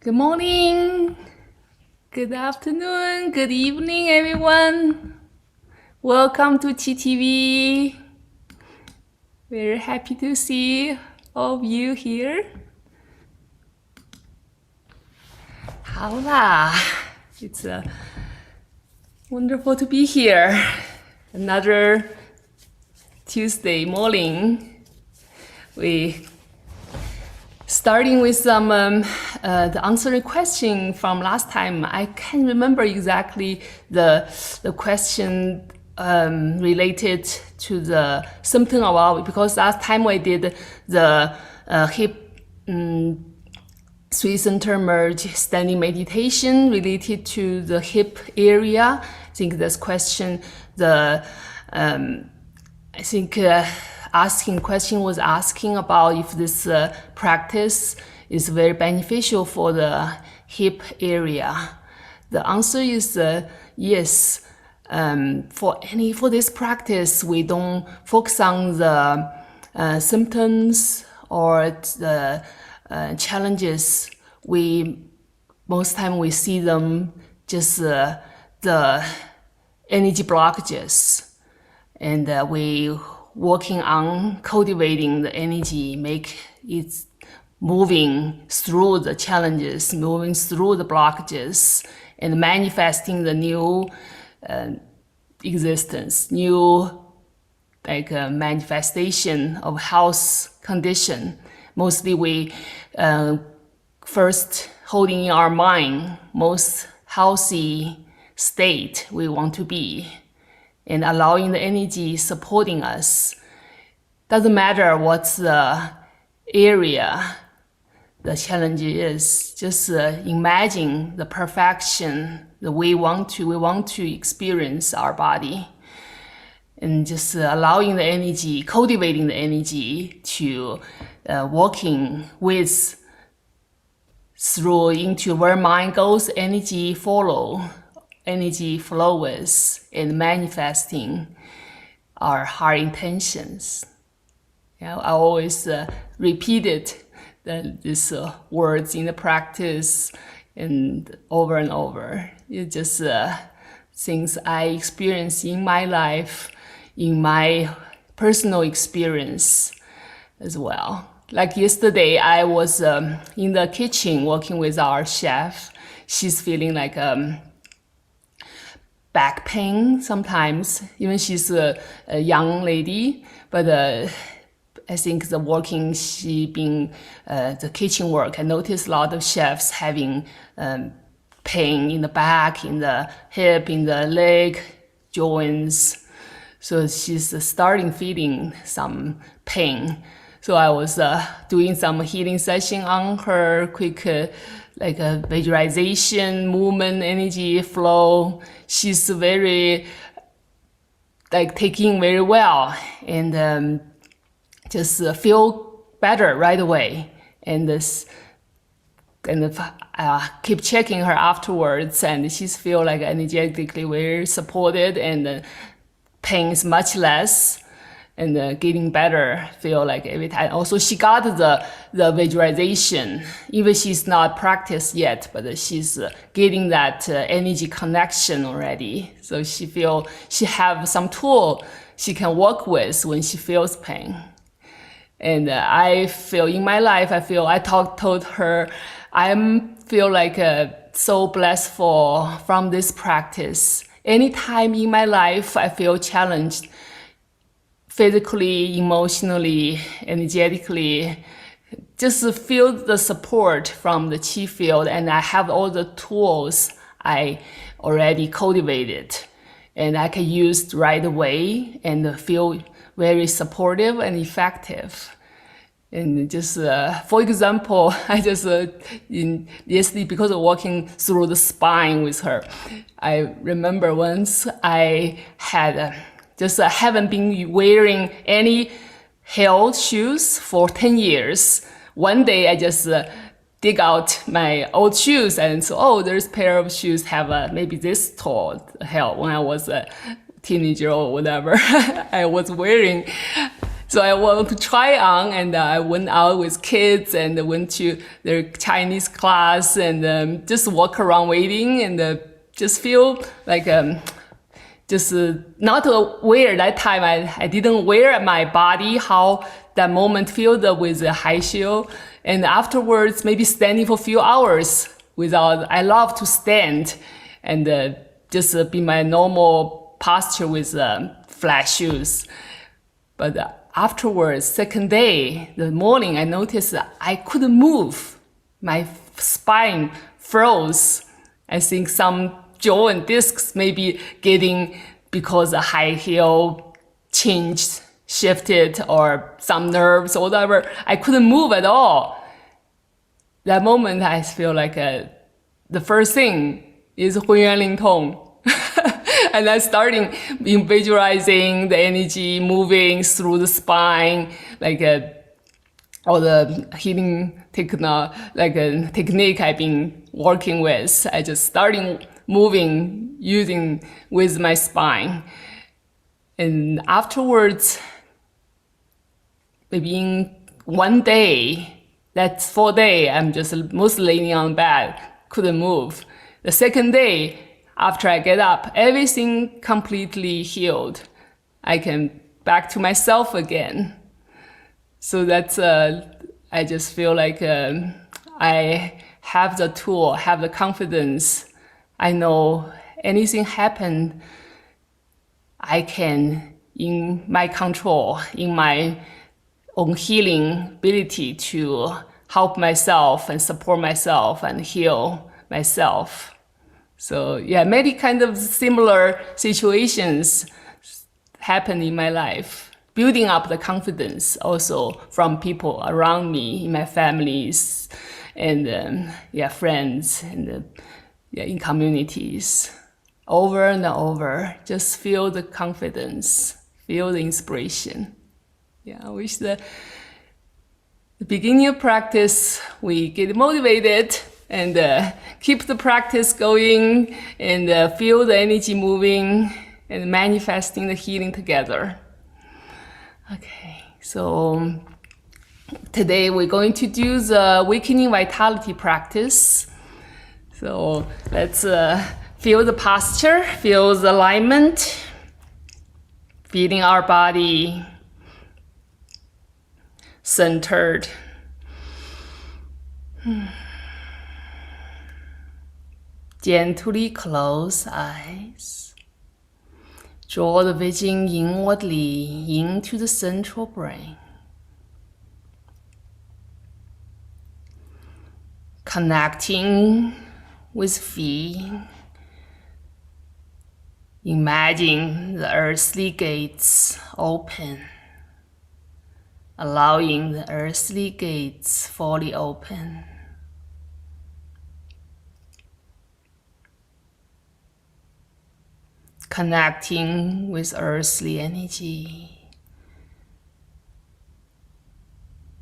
Good morning, good afternoon, good evening, everyone. Welcome to TTV. Very happy to see all of you here. 好啦, it's wonderful to be here. Another Tuesday morning. Starting with some the answering question from last time. I can't remember exactly the question related to the symptom of our, because last time we did the hip three center merge standing meditation related to the hip area. I think this question, asking question was asking about if this practice is very beneficial for the hip area. The answer is yes. For this practice, we don't focus on the symptoms or the challenges. Most time we see them just the energy blockages, and we working on cultivating the energy, make it moving through the challenges, moving through the blockages, and manifesting the new existence, new manifestation of health condition. Mostly we first holding in our mind most healthy state we want to be, and allowing the energy supporting us. Doesn't matter what's the area the challenge is, just imagine the perfection that we want to experience our body, and just allowing the energy, cultivating the energy to working with through into where mind goes, energy flows, and manifesting our heart intentions. I always repeated these words in the practice and over. It's just things I experience in my life, in my personal experience as well. Like yesterday, I was in the kitchen working with our chef. She's feeling like back pain sometimes. Even she's a young lady, but I think the kitchen work, I noticed a lot of chefs having pain in the back, in the hip, in the leg joints. So she's starting feeling some pain. So I was doing some healing session on her, quick visualization, movement, energy flow. She's very taking very well, and just feel better right away. And keep checking her afterwards, and she's feel like energetically very supported, and the pain is much less, and getting better, feel like every time. Also, she got the visualization, even she's not practiced yet, but she's getting that energy connection already. So she feel she have some tool she can work with when she feels pain. And I feel in my life, I told her, I feel like so blessed from this practice. Anytime in my life I feel challenged, physically, emotionally, energetically, just feel the support from the chi field, and I have all the tools I already cultivated, and I can use right away and feel very supportive and effective. And just for example, I just yesterday, because of walking through the spine with her, I remember once I had haven't been wearing any heel shoes for 10 years. One day I just dig out my old shoes and so, there's a pair of shoes have maybe this tall heel when I was a teenager or whatever I was wearing. So I want to try on, and I went out with kids and went to their Chinese class and just walk around waiting and just feel like just not aware that time. I didn't aware my body how that moment feel with the high heel, and afterwards maybe standing for a few hours without. I love to stand and just be my normal posture with flat shoes, but afterwards, second day, the morning, I noticed that I couldn't move. My spine froze. I think some jaw and discs maybe getting because the high heel changed, shifted, or some nerves or whatever. I couldn't move at all. That moment, I feel like the first thing is 浑圆灵通. And I starting visualizing the energy moving through the spine, like all the healing technique I've been working with. I just starting moving using with my spine, and afterwards, maybe in one day, that 4 day, I'm just mostly laying on bed, couldn't move. The second day, after I get up, everything completely healed. I can back to myself again. So that's, I just feel like I have the tool, have the confidence. I know anything happen, I can, in my control, in my own healing ability to help myself and support myself and heal myself. So yeah, many kind of similar situations happen in my life, building up the confidence also from people around me, in my families, and friends, and in communities. Over and over, just feel the confidence, feel the inspiration. Yeah, I wish the beginning of practice, we get motivated and keep the practice going and feel the energy moving and manifesting the healing together. Okay, so today we're going to do the awakening vitality practice. So let's feel the posture, feel the alignment, feeling our body centered. Gently close eyes. Draw the vision inwardly into the central brain. Connecting with feet. Imagine the earthly gates open. Allowing the earthly gates fully open. Connecting with earthly energy,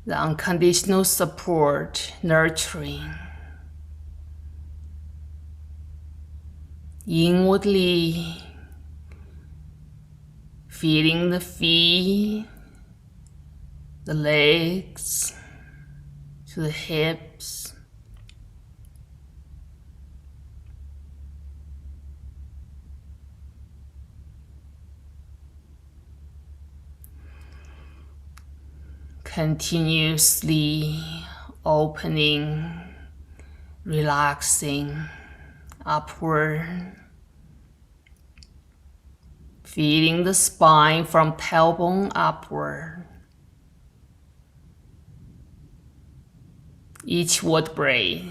the unconditional support, nurturing. Inwardly, feeling the feet, the legs, to the hips. Continuously opening, relaxing, upward. Feeling the spine from tailbone upward. Each vertebrae.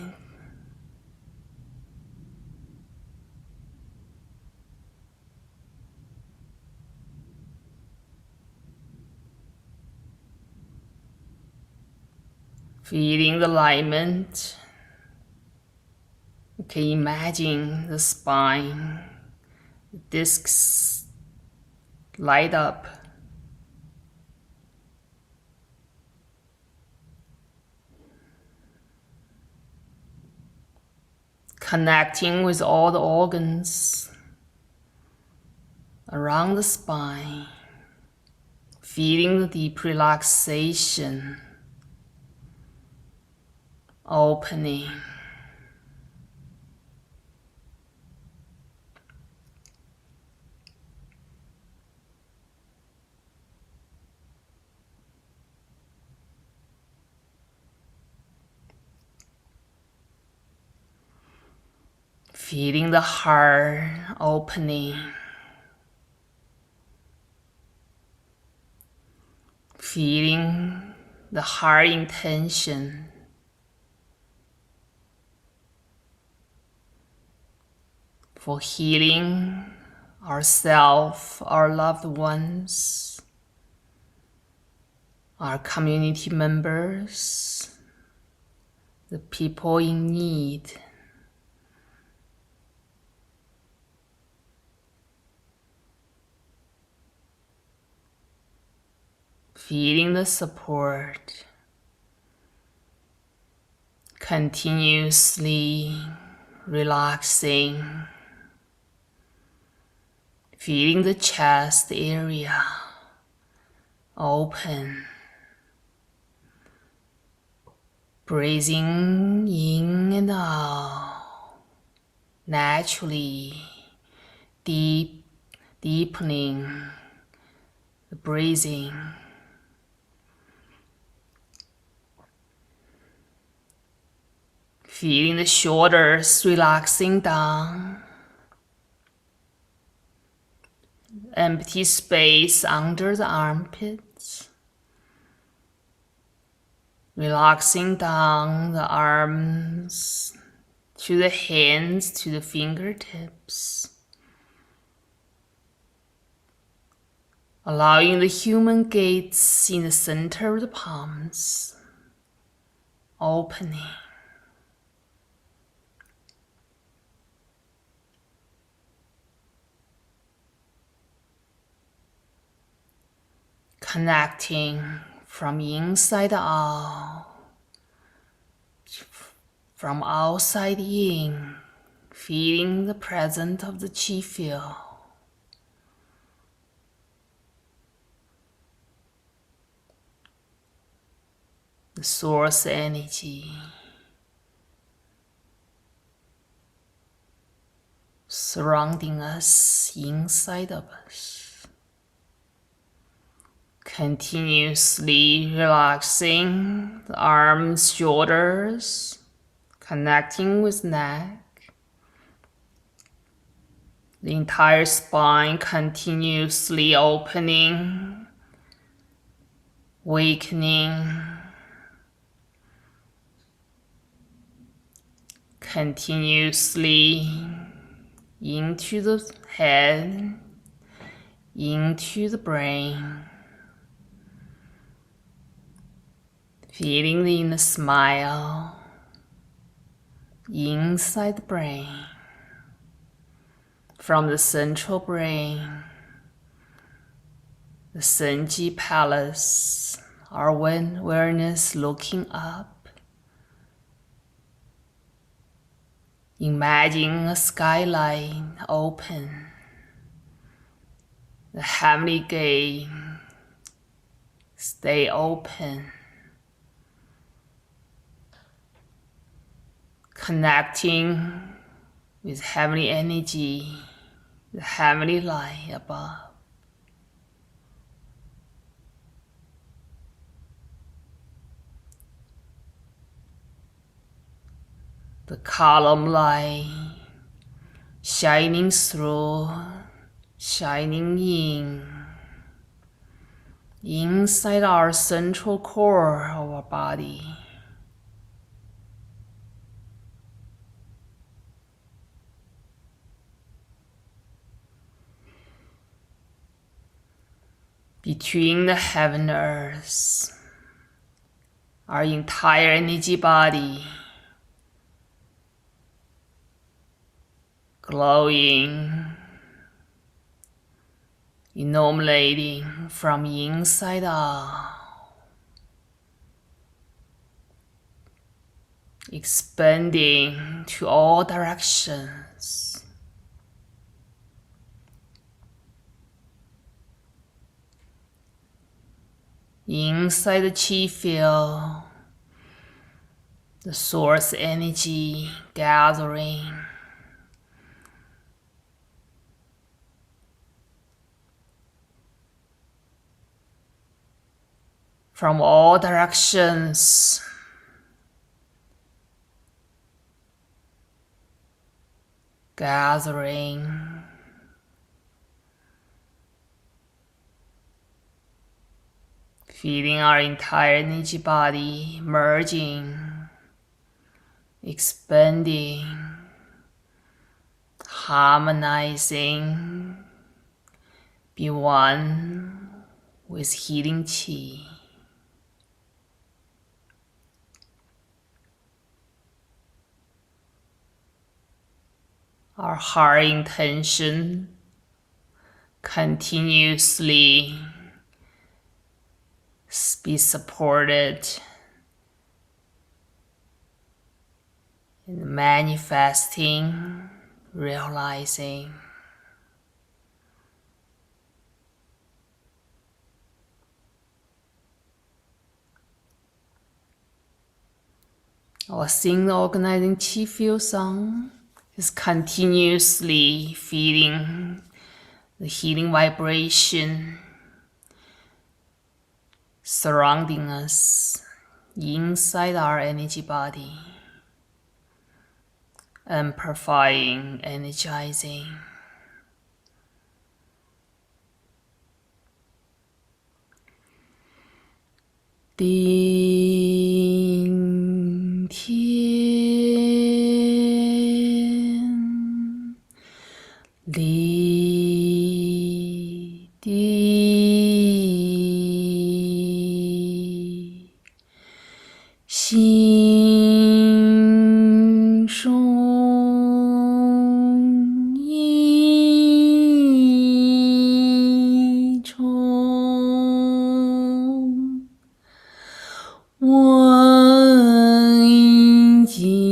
Feeling the alignment. Okay, imagine the spine, the discs light up. Connecting with all the organs around the spine. feeling the deep relaxation, opening. Feeling the heart opening. Feeling the heart intention. For healing ourselves, our loved ones, our community members, the people in need. Feeling the support, continuously relaxing, feeling the chest area open, breathing in and out, naturally deepening the breathing. Feeling the shoulders relaxing down, empty space under the armpits, relaxing down the arms to the hands, to the fingertips, allowing the human gates in the center of the palms opening. Connecting from inside out, from outside in, feeling the presence of the Qi field. The source energy surrounding us, inside of us. Continuously relaxing the arms, shoulders, connecting with neck. The entire spine continuously opening, awakening, continuously into the head, into the brain. Feeling the inner smile inside the brain, from the central brain, the Senji Palace, our awareness looking up. Imagine a skyline open, the heavenly gate stay open. Connecting with heavenly energy, the heavenly light above. The column light shining through, shining in, inside our central core of our body. Between the heaven and earth, our entire energy body glowing, illuminating from inside out, expanding to all directions. inside the Qi field, the source energy gathering. From all directions, gathering, feeling our entire energy body merging, expanding, harmonizing, be one with healing Qi. Our heart intention continuously be supported in manifesting, realizing. Our single organizing Qi field song is continuously feeling the healing vibration surrounding us inside our energy body, amplifying, energizing. Ding Tian Li Di Xing Shong Yi Chong Wen Jing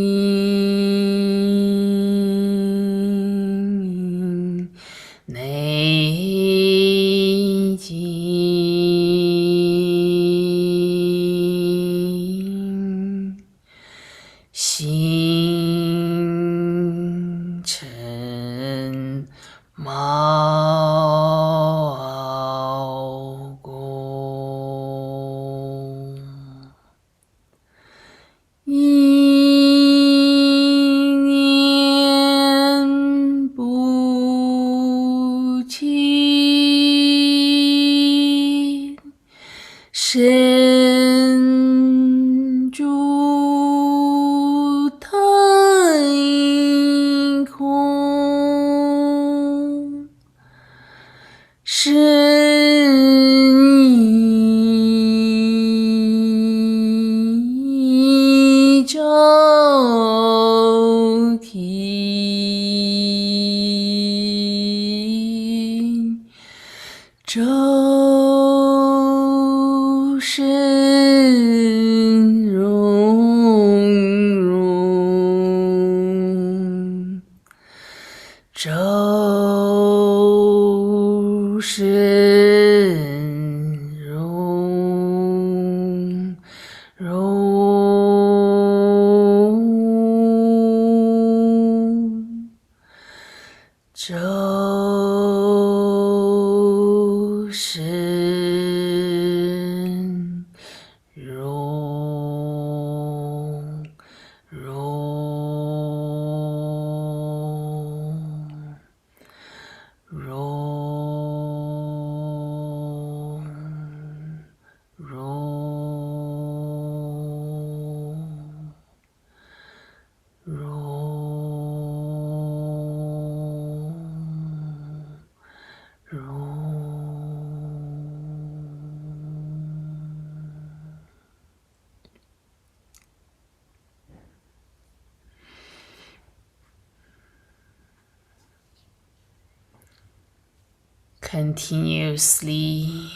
Nei Jing Xing Chen Mao Gong一念不起，身住太空，身照体，周身融融，周身融融，周身融continuously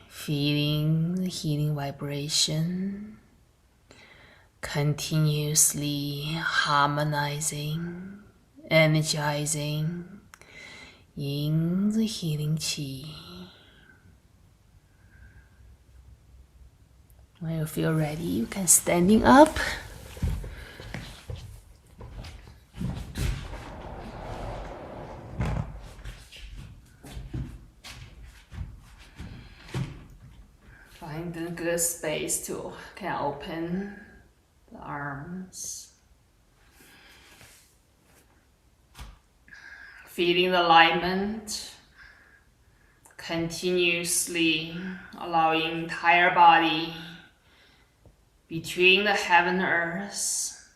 feeling the healing vibration, continuously harmonizing, energizing in the healing Qi. When you feel ready, you can standing up. Find a good space to can open the arms. Feeling the alignment. Continuously allowing entire body between the heaven and earth.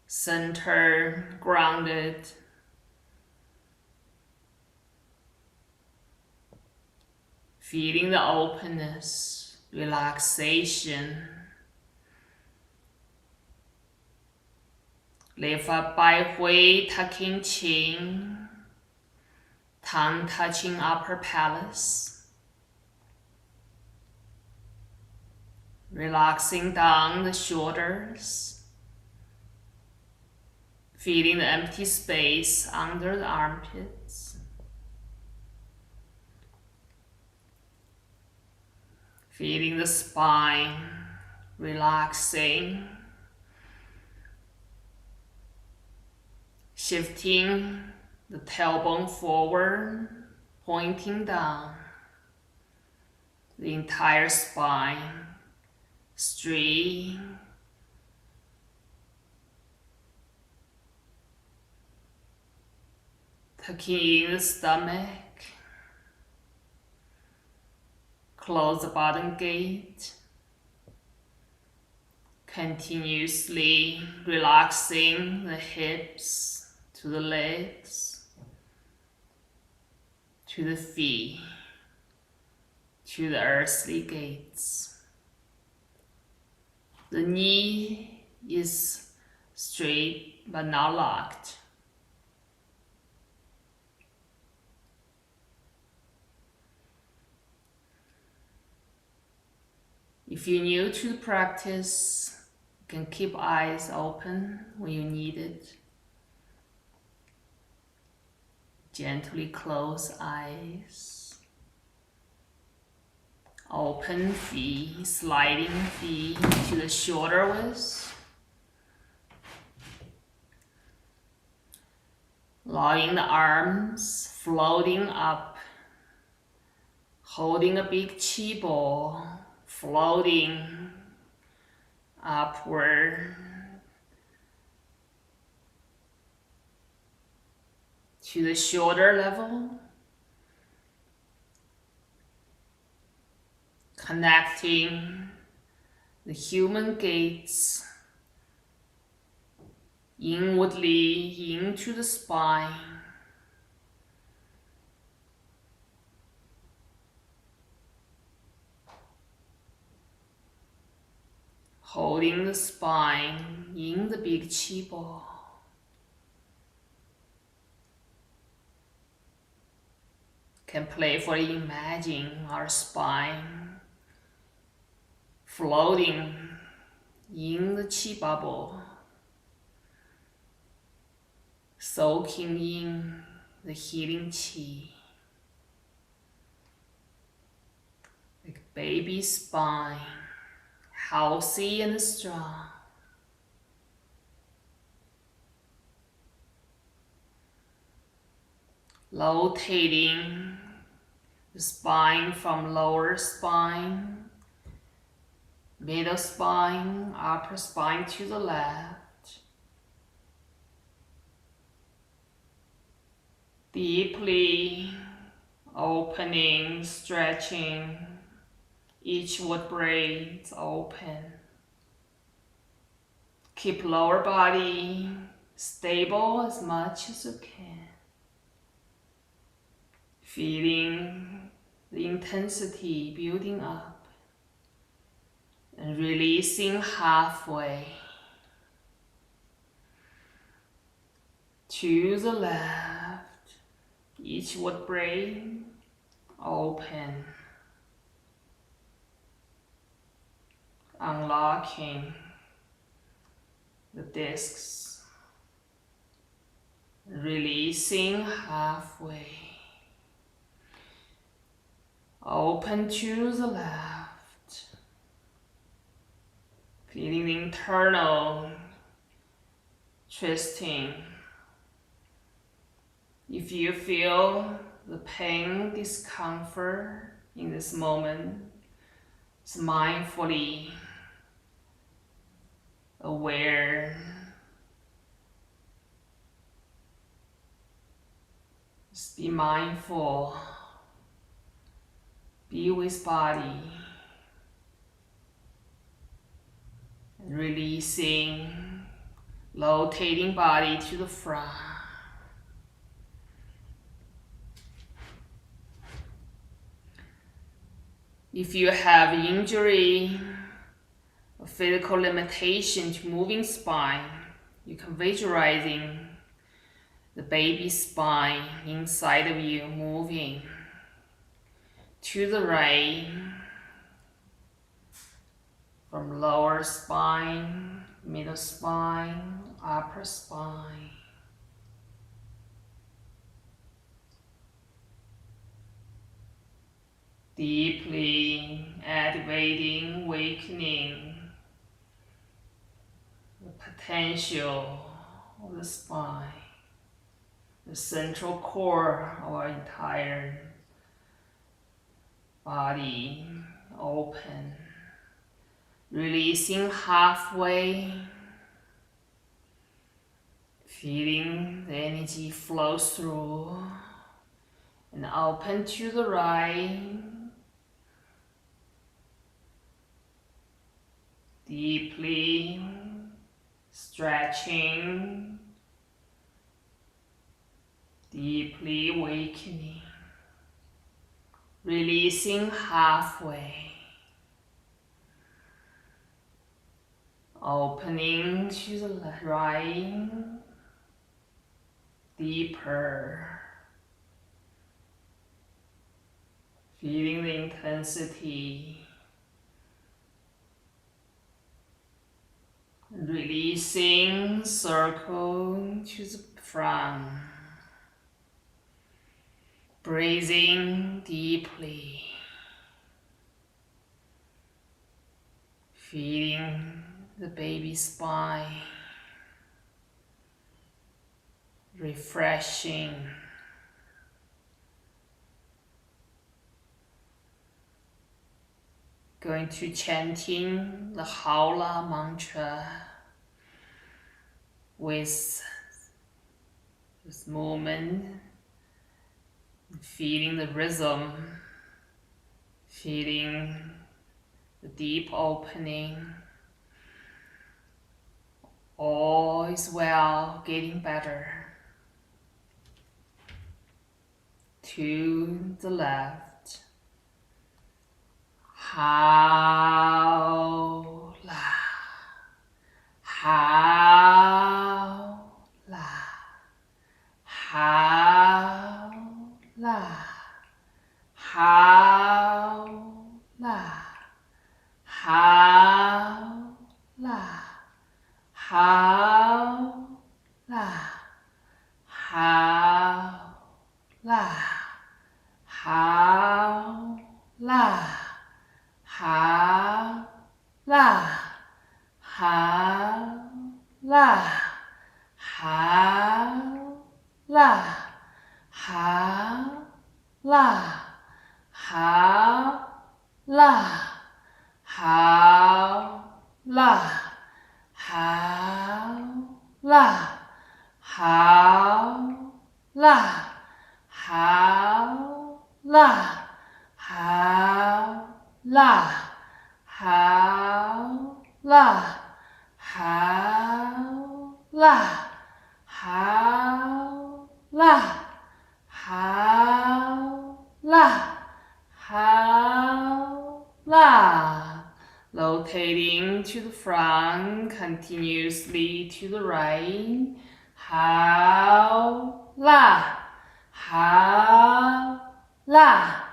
Center, grounded. Feeling the openness, relaxation. Lift up Bai Hui, tucking chin. Tongue touching upper palace. Relaxing down the shoulders. Feeling the empty space under the armpits. Feeling the spine relaxing. Shifting the tailbone forward, pointing down. The entire spine straight. Tucking in the stomach. Close the bottom gate. Continuously relaxing the hips to the legs, to the feet, to the earthly gates. The knee is straight but not locked. If you're new to the practice, you can keep eyes open when you need it. Gently close eyes. Open feet, sliding feet to the shoulder width. Allowing the arms floating up. Holding a big chi ball, floating upward. To the shoulder level, connecting the human gaze inwardly into the spine. Holding the spine in the big chi ball. Can playfully imagine our spine floating in the chi bubble, soaking in the healing chi. Like baby spine, healthy and strong. Rotating the spine from lower spine, middle spine, upper spine to the left. Deeply opening, stretching, each vertebrae open. Keep lower body stable as much as you can. Feeling the intensity building up and releasing halfway to the left, each vertebrae open, unlocking the discs, releasing halfway. Open to the left. Feeling the internal twisting. If you feel the pain, discomfort in this moment, just mindfully aware. Just be mindful. Be with body. And releasing, rotating body to the front. If you have injury or physical limitation to moving spine, you can visualizing the baby spine inside of you moving to the right, from lower spine, middle spine, upper spine. Deeply activating, awakening the potential of the spine, the central core of our entire body open, releasing halfway, feeling the energy flow through, and open to the right. Deeply stretching, deeply awakening, releasing halfway, opening to the right, deeper, feeling the intensity. Releasing, circle to the front. Breathing deeply. Feeling the baby spine. Refreshing. Going to chanting the Howla mantra with this movement, feeling the rhythm, feeling the deep opening. All is well, getting better. To the left. Howla, howla, howla, howla, howla, howla, howla, howla. Ha la, ha la, ha la, ha la, ha la, ha la, ha la, ha la, ha la, ha la, how la, how la, how la, how la, how la. Rotating to the front, continuously to the right. How la, how la,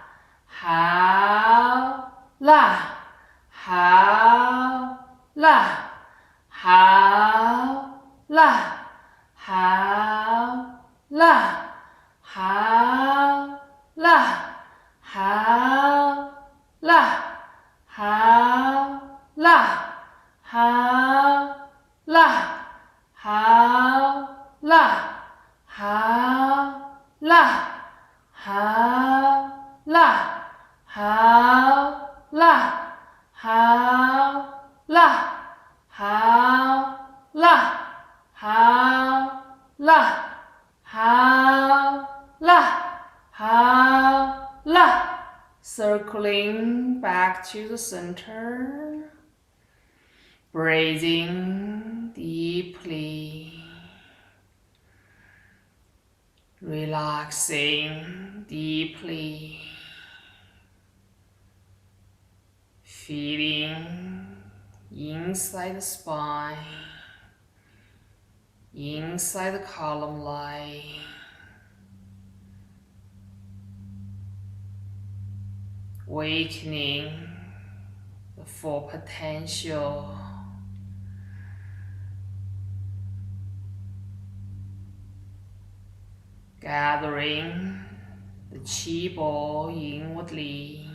how la, how la, how la, how la, how la, how 好啦，好啦，好啦，好啦，好啦，好啦，好啦，好啦，好啦，好啦，好啦。Circling back to the center, breathing deeply, relaxing deeply, feeling inside the spine, inside the column line. Awakening the full potential, gathering the Qi ball inwardly,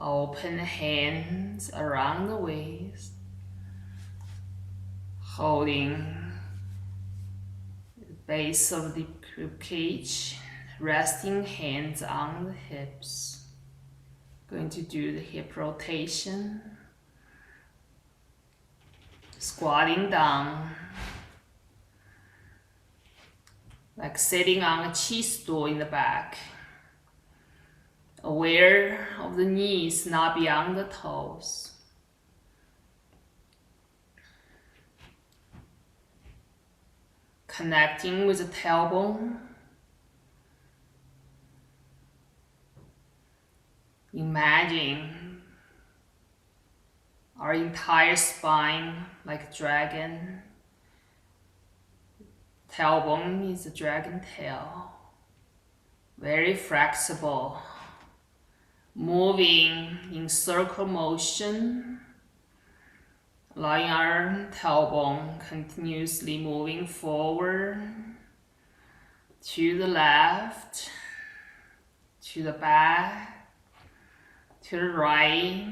open hands around the waist, holding the base of the ribcage, resting hands on the hips. Going to do the hip rotation, squatting down, like sitting on a Qi stool in the back, aware of the knees not beyond the toes. Connecting with the tailbone. Imagine our entire spine like a dragon. Tailbone is a dragon tail. Very flexible. Moving in circle motion. Allowing our tailbone continuously moving forward, to the left, to the back, to the right,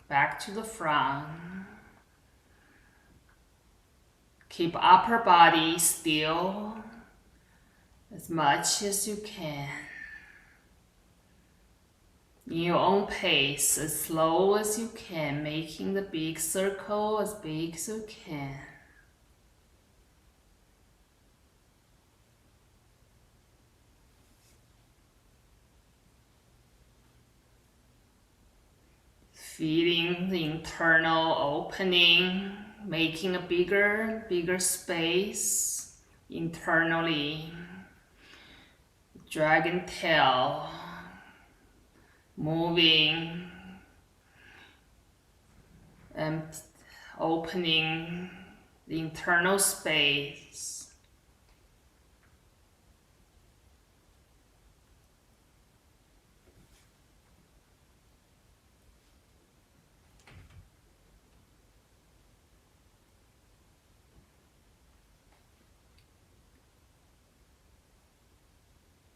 back to the front. Keep upper body still as much as you can. In your own pace, as slow as you can, making the big circle as big as you can. Feeling the internal opening, making a bigger space internally. Dragon tail moving and opening the internal space.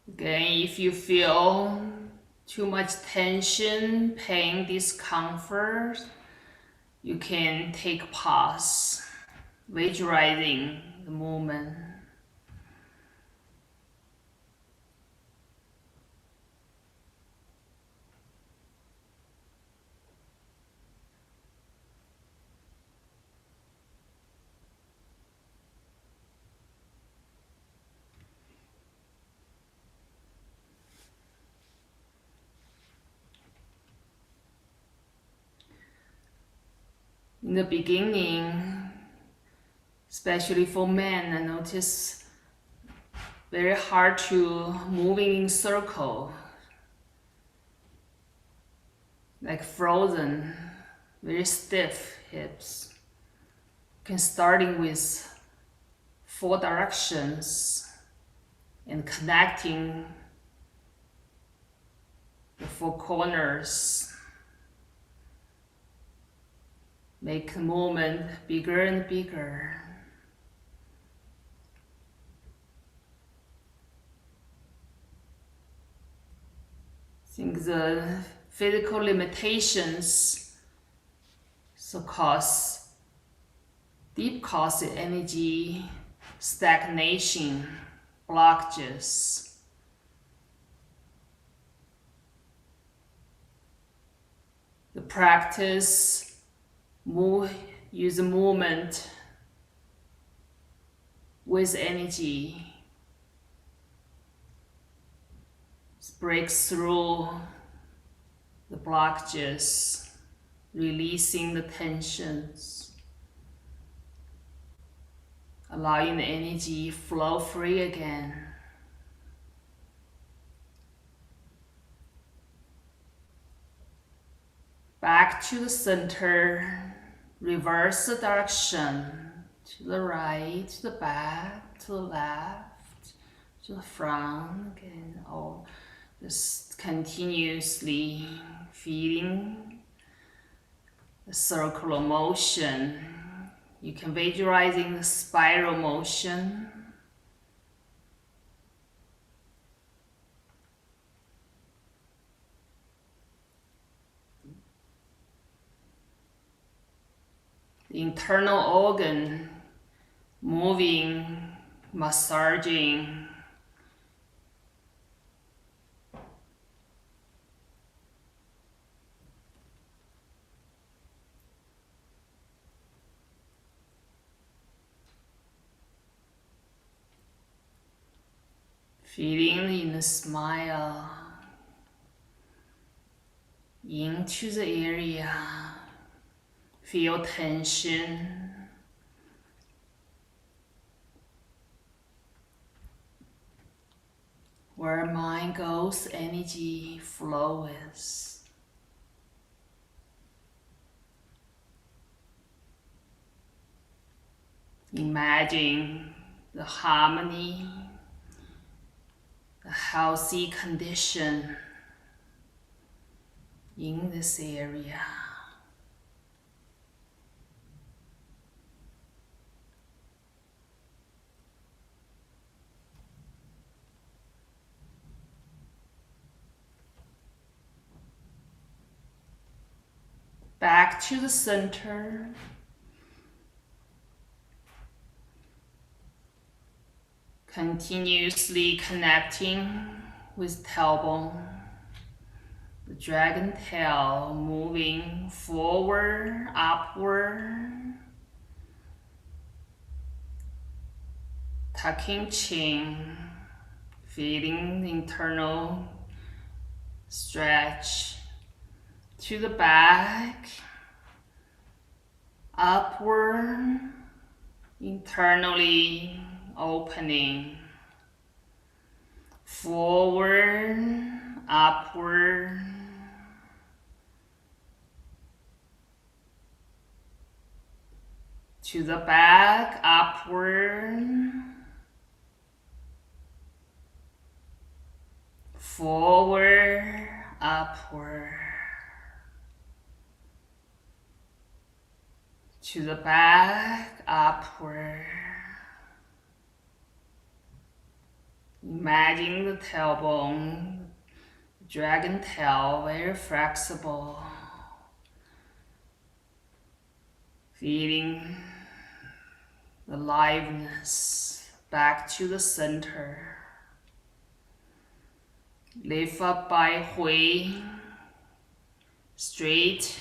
Again, if you feel too much tension, pain, discomfort, you can take a pause, visualizing the movement. In the beginning, especially for men, I notice very hard to moving in circle, like frozen, very stiff hips. Can starting with 4 directions and connecting the 4 corners. Make the movement bigger and bigger. think the physical limitations deep cause energy stagnation, blockages. The practice use movement with energy, breaks through the blockages, releasing the tensions, allowing the energy flow free again. Back to the center, reverse the direction, to the right, to the back, to the left, to the front, again, all just continuously feeling the circular motion. You can visualizing the spiral motion. The internal organ moving, massaging. Feeling in the smile into the area. Feel tension. Where mind goes, energy flows. Imagine the harmony, the healthy condition in this area. Back to the center. Continuously connecting with tailbone. The dragon tail moving forward, upward. Tucking chin. Feeling the internal stretch. To the back, upward, internally opening, forward, upward, to the back, upward, forward, upward. To the back, upward. Imagine the tailbone, dragon tail, very flexible. Feeling the aliveness back to the center. Lift up by Hui, straight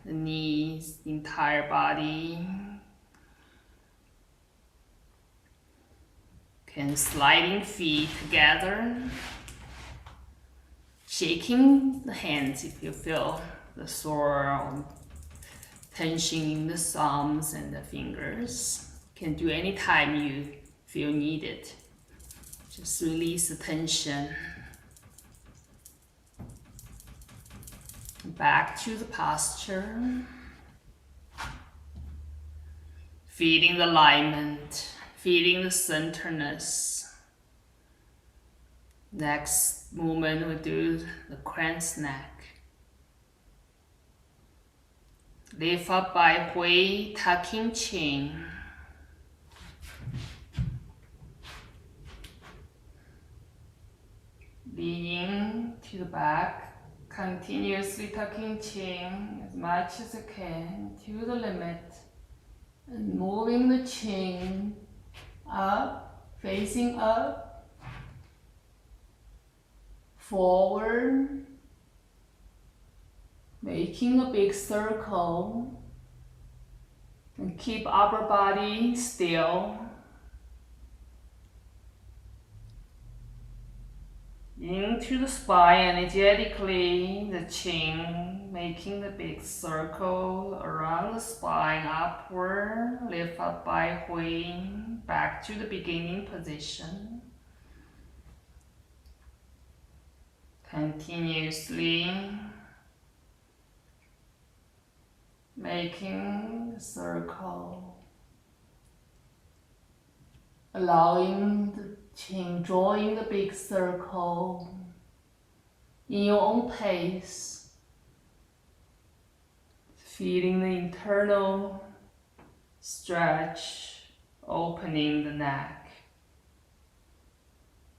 the knees, the entire body. Can sliding feet together. Shaking the hands if you feel the sore or tension in the thumbs and the fingers. Can do anytime you feel needed. Just release the tension. Back to the posture. Feeling the alignment, feeling the centerness. Next movement we do the crane's neck. Lift up by Hui, tucking chin. Leaning to the back, continuously tucking chin as much as you can to the limit, and moving the chin up, facing up, forward, making a big circle, and keep upper body still. Into the spine energetically, the chin making the big circle around the spine, upward, lift up by wing, back to the beginning position. Continuously making a circle, allowing the chin drawing the big circle in your own pace, feeling the internal stretch, opening the neck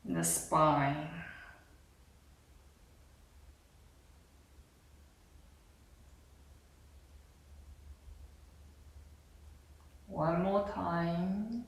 and the spine. One more time.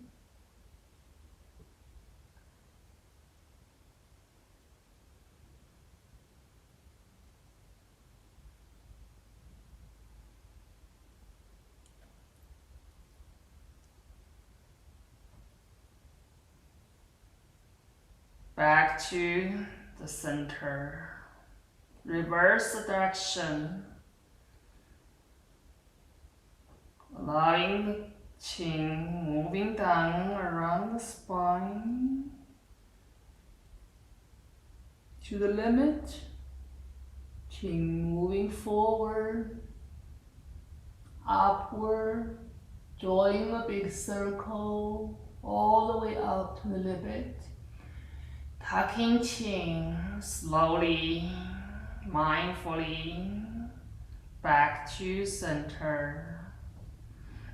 Back to the center. Reverse the direction. Allowing the chin moving down around the spine to the limit. Chin moving forward, upward, drawing a big circle all the way up to the limit. Tucking chin slowly, mindfully, back to center.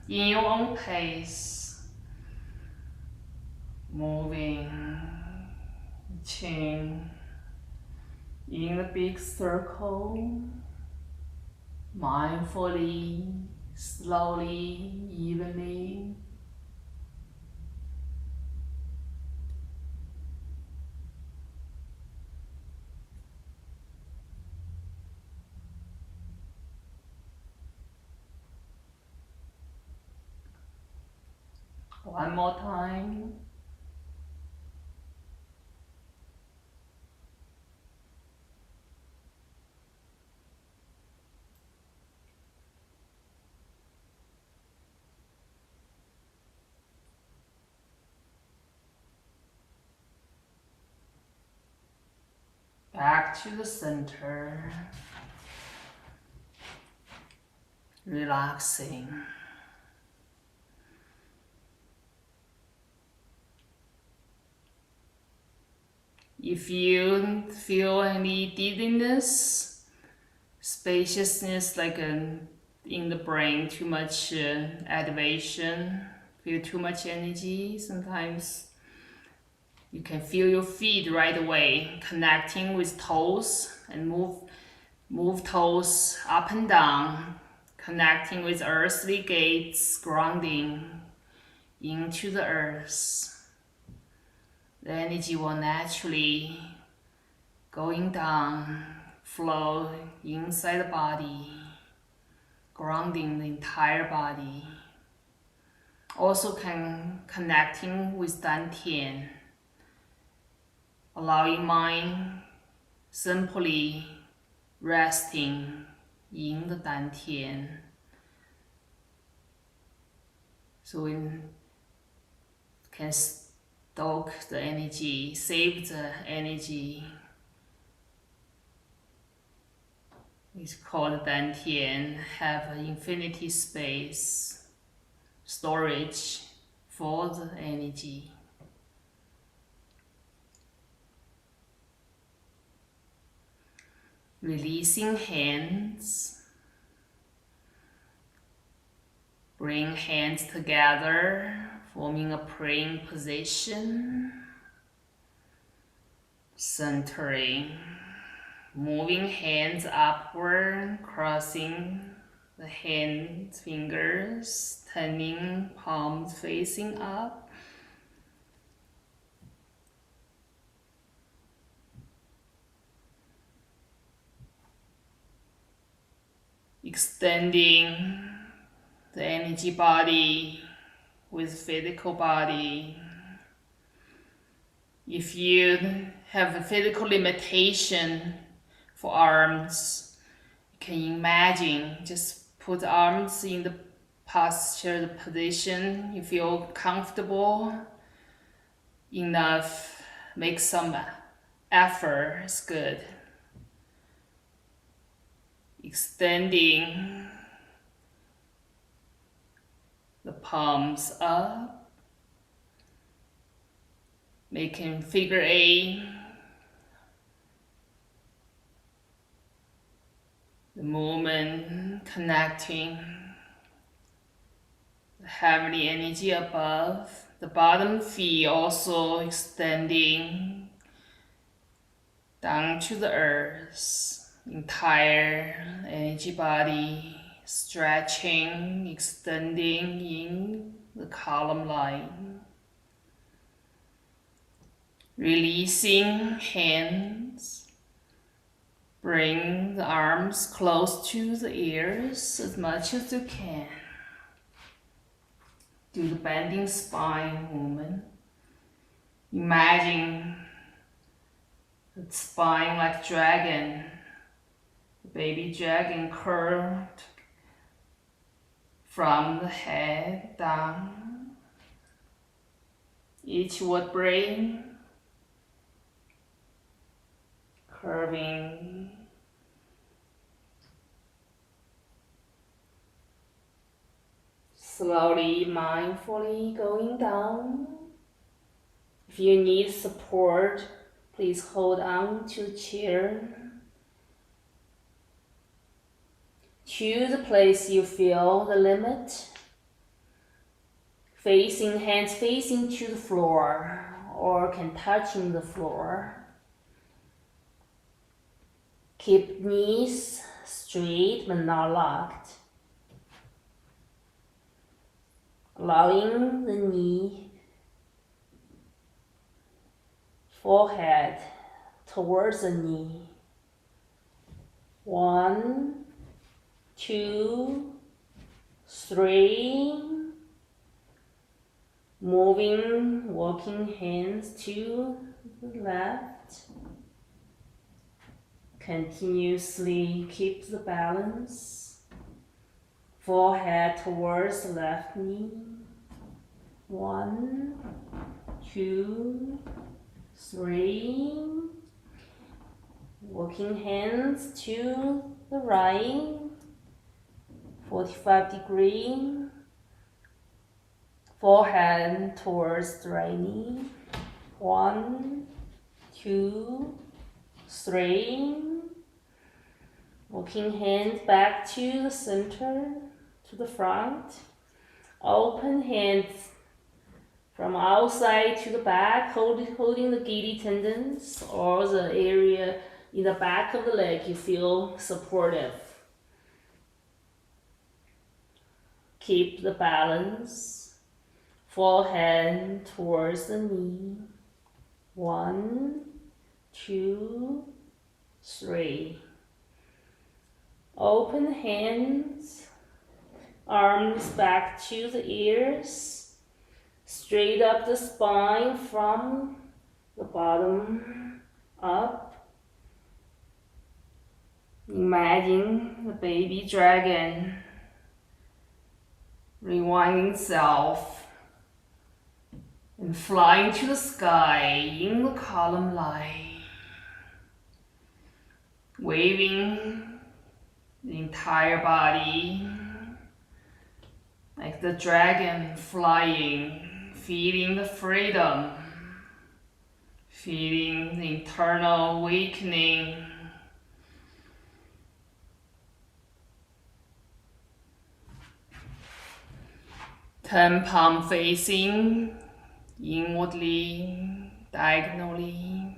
In your own pace, moving chin in the big circle, mindfully, slowly, evenly. One more time. Back to the center. Relaxing. If you feel any dizziness, spaciousness like in the brain, too much activation, feel too much energy, sometimes you can feel your feet right away, connecting with toes and move toes up and down, connecting with earthly gates, grounding into the earth. The energy will naturally going down, flow inside the body, grounding the entire body. Also connecting with Dantian, allowing mind simply resting in the Dantian. So we can stoke the energy, save the energy. It's called Dantian, have an infinity space, storage for the energy. Releasing hands. Bring hands together, forming a praying position. Centering, moving hands upward, crossing the hand fingers, turning palms facing up. Extending the energy body with physical body. If you have a physical limitation for arms, you can imagine just put arms in the posture, the position you feel comfortable enough. Make some effort, it's good. Extending the palms up, making figure eight. The movement connecting the heavenly energy above. The bottom feet also extending down to the earth. Entire energy body stretching, extending in the column line. Releasing hands. Bring the arms close to the ears as much as you can. Do the bending spine movement. Imagine the spine like dragon. The baby dragon curved from the head down. Each vertebrae curving. Slowly, mindfully going down. If you need support, please hold on to a chair. Choose a place you feel the limit. Hands facing to the floor or can touching the floor. Keep knees straight but not locked. Allowing the knee, forehead towards the knee. 1, 2, 3. Moving, walking hands to the left. Continuously keep the balance. Forehead towards the left knee. 1, 2, 3. Walking hands to the right. 45 degree. Forehead towards the right knee. 1, 2, 3. Walking hands back to the center, to the front. Open hands from outside to the back, holding the giddy tendons or the area in the back of the leg you feel supportive. Keep the balance. Forehead towards the knee. 1, 2, 3. Open hands, arms back to the ears, straight up the spine from the bottom up. Imagine the baby dragon rewinding itself and flying to the sky in the column line, waving the entire body like the dragon flying, feeling the freedom, feeling the internal awakening. Turn palm facing inwardly, diagonally,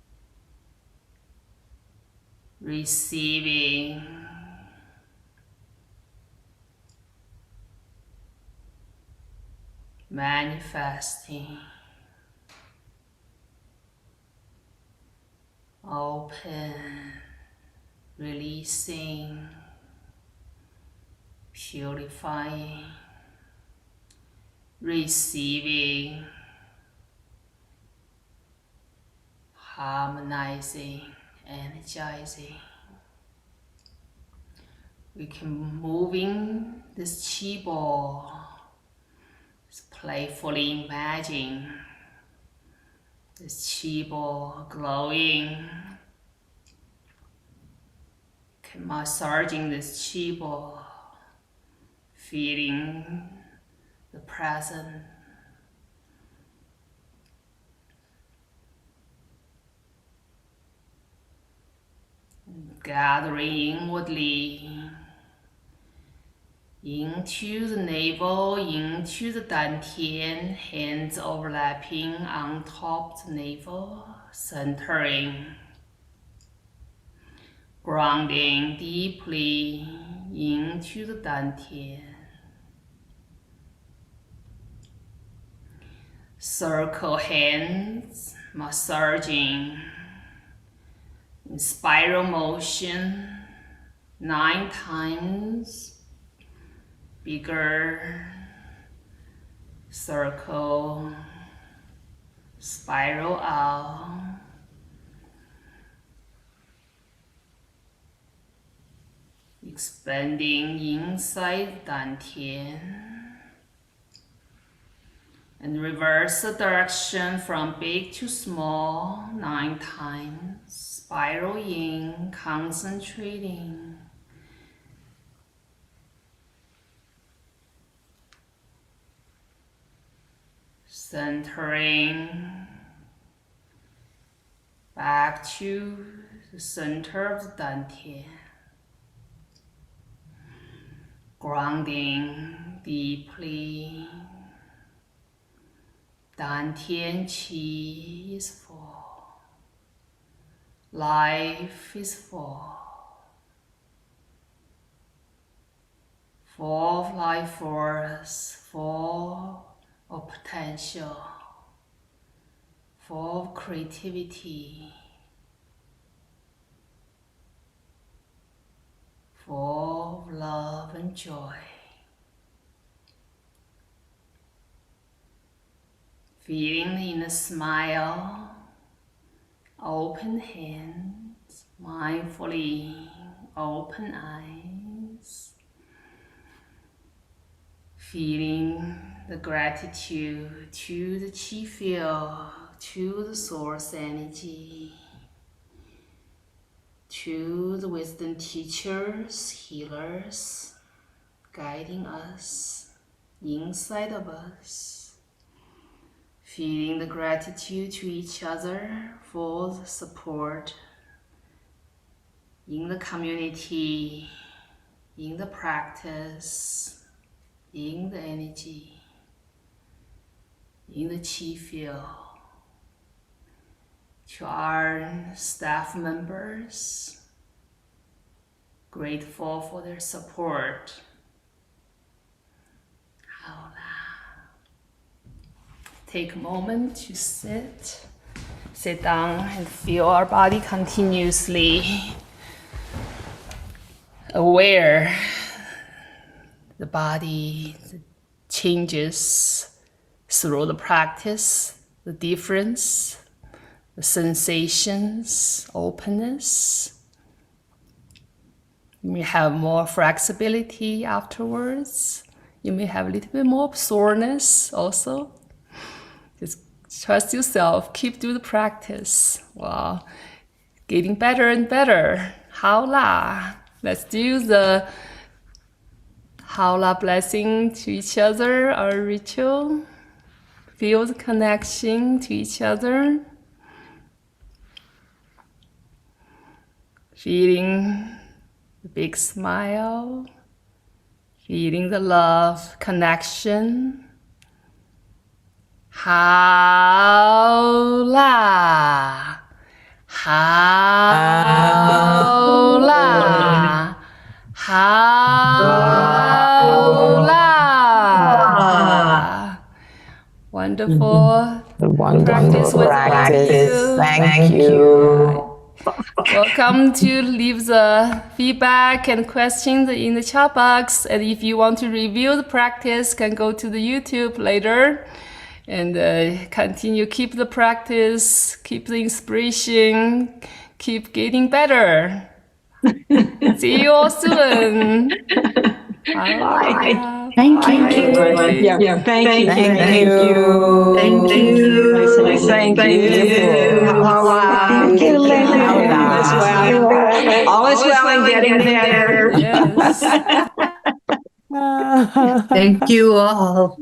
receiving, manifesting, open, releasing, purifying, receiving, harmonizing, energizing. We can moving this chi ball, playfully imagine this chi ball glowing, massaging this chi ball, feeling the present, gathering inwardly into the navel, into the dantian, hands overlapping on top of the navel, centering, grounding deeply into the dantian. Circle hands, massaging in spiral motion 9 times. Bigger circle, spiral out. Expanding inside dantian. And reverse the direction from big to small 9 times. Spiral in, concentrating. Centering back to the center of the dantian. Grounding deeply. Dantian qi is full. Life is full. Full of life force, full of potential, full of creativity, full of love and joy. Feeling the inner smile, open hands, mindfully open eyes. Feeling the gratitude to the chi field, to the source energy, to the wisdom teachers, healers, guiding us, inside of us. Feeling the gratitude to each other for the support in the community, in the practice, in the energy, in the chi field. To our staff members, grateful for their support. Take a moment to sit down and feel our body continuously aware. The body changes through the practice, the difference, the sensations, openness. You may have more flexibility afterwards. You may have a little bit more soreness also. Just trust yourself, keep doing the practice. Wow, getting better and better. Hao La. Let's do the Hao La blessing to each other, our ritual. Feel the connection to each other. Feeling the big smile. Feeling the love, connection. Hao La, Howla. Howla. Wonderful. Practice with all of you. Thank you. Welcome to leave the feedback and questions in the chat box. And if you want to review the practice, can go to the YouTube later and continue. Keep the practice, keep the inspiration, keep getting better. See you all soon. Bye. Thank you. Thank you. Thank you. All is well and getting there. Yes. Thank you all.